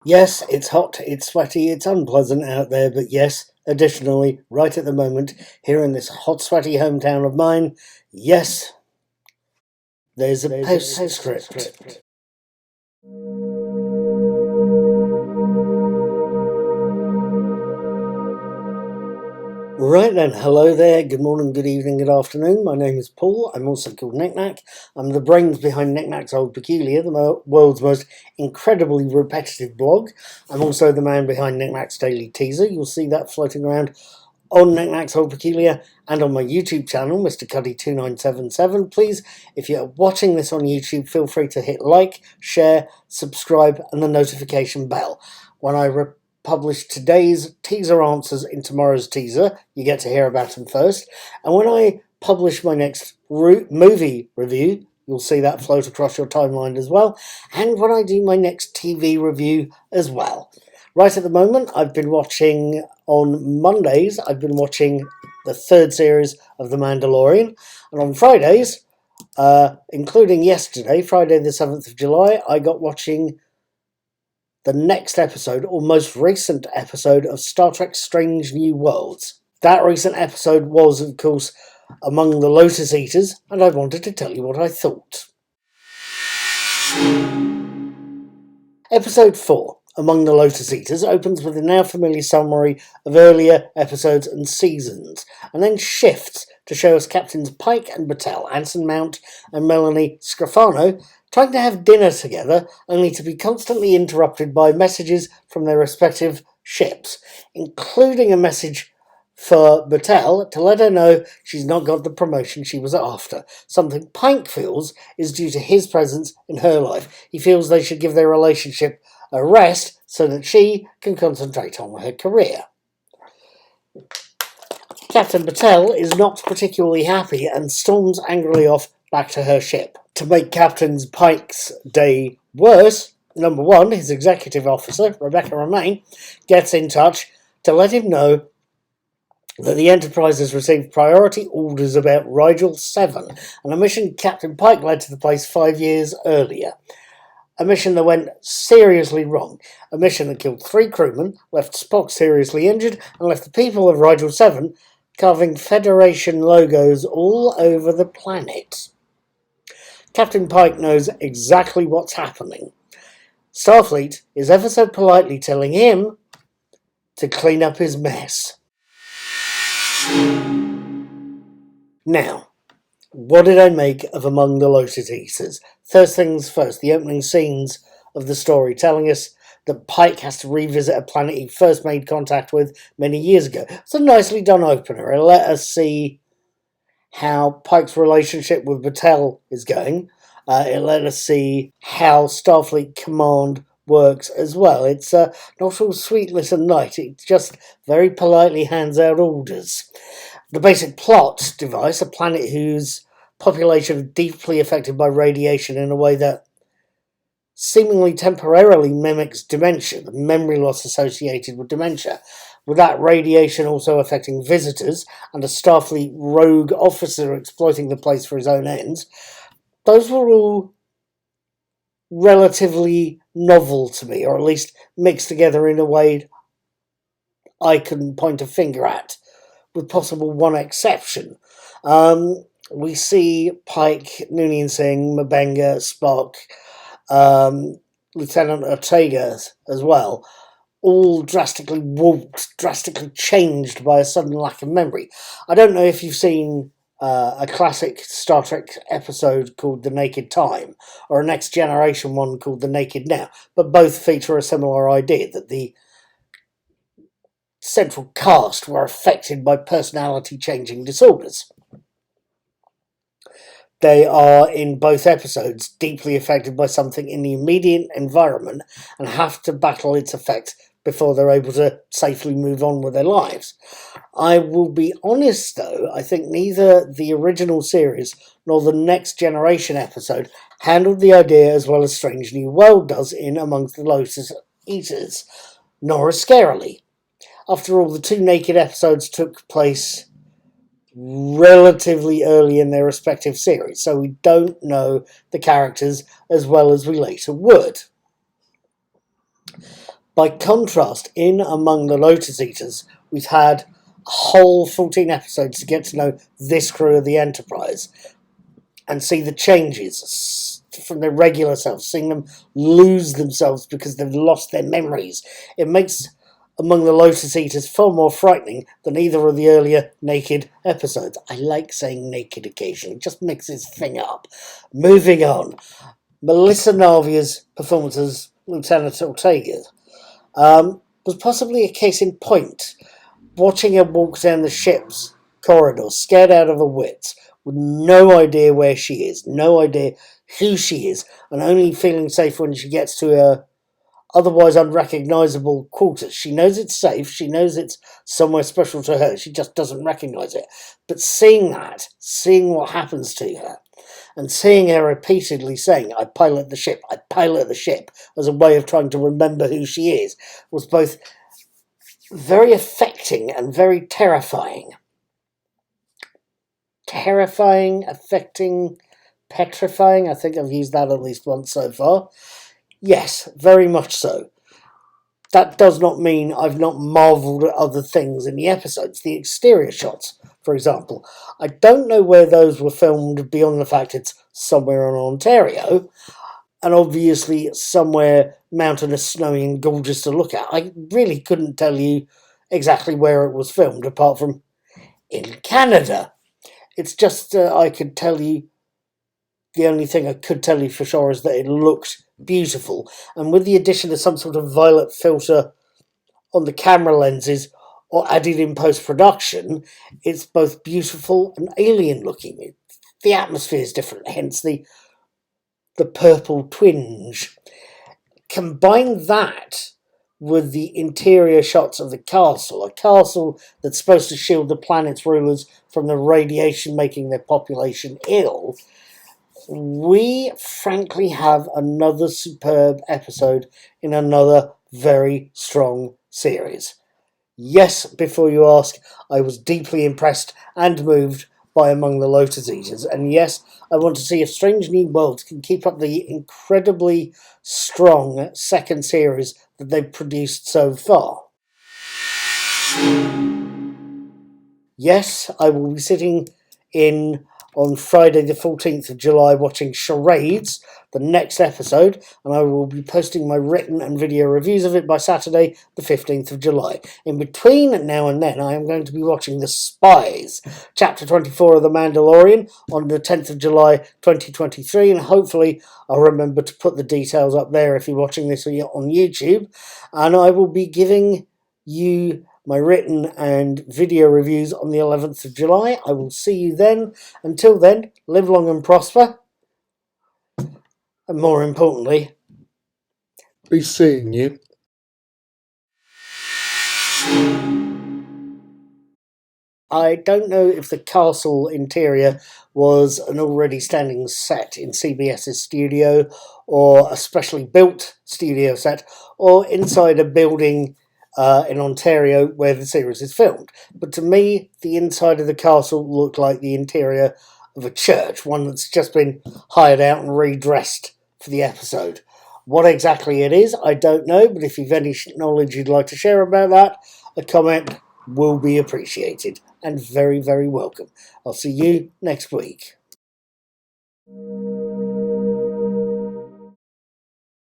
Yes, it's hot, it's sweaty, it's unpleasant out there, but yes, additionally, right at the moment, here in this hot, sweaty hometown of mine, yes, there's a postscript. Right then, hello there, good morning, good evening, good afternoon. My name is Paul, I'm also called Knickknack. I'm the brains behind Knickknack's Old Peculiar, the world's most incredibly repetitive blog. I'm also the man behind Knickknack's Daily Teaser. You'll see that floating around on Knickknack's Old Peculiar and on my YouTube channel, Mr. Cuddy2977. Please, if you're watching this on YouTube, feel free to hit like, share, subscribe, and the notification bell. When I publish today's teaser answers in tomorrow's teaser, you get to hear about them first. And when I publish my next movie review, you'll see that float across your timeline as well. And when I do my next TV review as well. Right at the moment, I've been watching, on Mondays, I've been watching the third series of The Mandalorian. And on Fridays, including yesterday, Friday the 7th of July, I got watching the next episode, or most recent episode, of Star Trek Strange New Worlds. That recent episode was, of course, Among the Lotus Eaters, and I wanted to tell you what I thought. Episode 4, Among the Lotus Eaters, opens with a now familiar summary of earlier episodes and seasons, and then shifts to show us Captains Pike and Battelle, Anson Mount and Melanie Scrofano, trying to have dinner together, only to be constantly interrupted by messages from their respective ships, including a message for Battelle to let her know she's not got the promotion she was after, something Pike feels is due to his presence in her life. He feels they should give their relationship a rest so that she can concentrate on her career. Captain Battelle is not particularly happy and storms angrily off back to her ship. To make Captain Pike's day worse, number one, his executive officer, Rebecca Romaine, gets in touch to let him know that the Enterprise has received priority orders about Rigel 7, and a mission Captain Pike led to the place 5 years earlier. A mission that went seriously wrong. A mission that killed 3 crewmen, left Spock seriously injured, and left the people of Rigel 7 carving Federation logos all over the planet. Captain Pike knows exactly what's happening. Starfleet is ever so politely telling him to clean up his mess. Now, what did I make of Among the Lotus Eaters? First things first, the opening scenes of the story telling us that Pike has to revisit a planet he first made contact with many years ago. It's a nicely done opener. It let us see how Pike's relationship with Battelle is going. It let us see how Starfleet Command works as well. It's not all sweetness and light. It just very politely hands out orders. The basic plot device, a planet whose population is deeply affected by radiation in a way that seemingly temporarily mimics dementia, the memory loss associated with dementia, with that radiation also affecting visitors and a Starfleet rogue officer exploiting the place for his own ends. Those were all relatively novel to me, or at least mixed together in a way I couldn't point a finger at, with possible one exception. We see Pike, Noonien Singh, M'Benga, Spock, Lieutenant Ortega as well, all drastically warped, drastically changed by a sudden lack of memory. I don't know if you've seen a classic Star Trek episode called The Naked Time, or a Next Generation one called The Naked Now, but both feature a similar idea, that the central cast were affected by personality-changing disorders. They are, in both episodes, deeply affected by something in the immediate environment and have to battle its effects before they're able to safely move on with their lives. I will be honest though, I think neither the original series nor the Next Generation episode handled the idea as well as Strange New World does in Amongst the Lotus Eaters, nor as scarily. After all, the 2 Naked episodes took place relatively early in their respective series, so we don't know the characters as well as we later would. By contrast, in Among the Lotus Eaters, we've had a whole 14 episodes to get to know this crew of the Enterprise and see the changes from their regular selves, seeing them lose themselves because they've lost their memories. It makes Among the Lotus Eaters far more frightening than either of the earlier Naked episodes. I like saying naked occasionally, it just mixes thing up. Moving on. Melissa Navia's performance as Lieutenant Ortega was possibly a case in point. Watching her walk down the ship's corridor, scared out of her wits, with no idea where she is, no idea who she is, and only feeling safe when she gets to her otherwise unrecognisable quarters. She knows it's safe, she knows it's somewhere special to her, she just doesn't recognise it. But seeing that, seeing what happens to her, and seeing her repeatedly saying, I pilot the ship, as a way of trying to remember who she is, was both very affecting and very terrifying. Terrifying, affecting, petrifying. I think I've used that at least once so far. Yes, very much so. That does not mean I've not marvelled at other things in the episodes. The exterior shots, for example. I don't know where those were filmed beyond the fact it's somewhere in Ontario, and obviously somewhere mountainous, snowy and gorgeous to look at. I really couldn't tell you exactly where it was filmed, apart from in Canada. It's just I could tell you, the only thing I could tell you for sure is that it looked beautiful. And with the addition of some sort of violet filter on the camera lenses or added in post-production, it's both beautiful and alien looking. The atmosphere is different, hence the purple twinge. Combine that with the interior shots of the castle, a castle that's supposed to shield the planet's rulers from the radiation making their population ill, we frankly have another superb episode in another very strong series. Yes, before you ask, I was deeply impressed and moved by Among the Lotus Eaters, and yes, I want to see if Strange New Worlds can keep up the incredibly strong second series that they've produced so far. Yes, I will be sitting in on Friday the 14th of July watching Charades, the next episode, and I will be posting my written and video reviews of it by Saturday the 15th of July. In between now and then, I am going to be watching The Spies, Chapter 24 of The Mandalorian, on the 10th of July 2023, and hopefully I'll remember to put the details up there if you're watching this on YouTube, and I will be giving you my written and video reviews on the 11th of July. I will see you then. Until then, live long and prosper. And more importantly, be seeing you. I don't know if the castle interior was an already standing set in CBS's studio, or a specially built studio set, or inside a building in Ontario where the series is filmed. But to me, the inside of the castle looked like the interior of a church, one that's just been hired out and redressed for the episode. What exactly it is, I don't know, but if you've any knowledge you'd like to share about that, a comment will be appreciated and very, very welcome. I'll see you next week.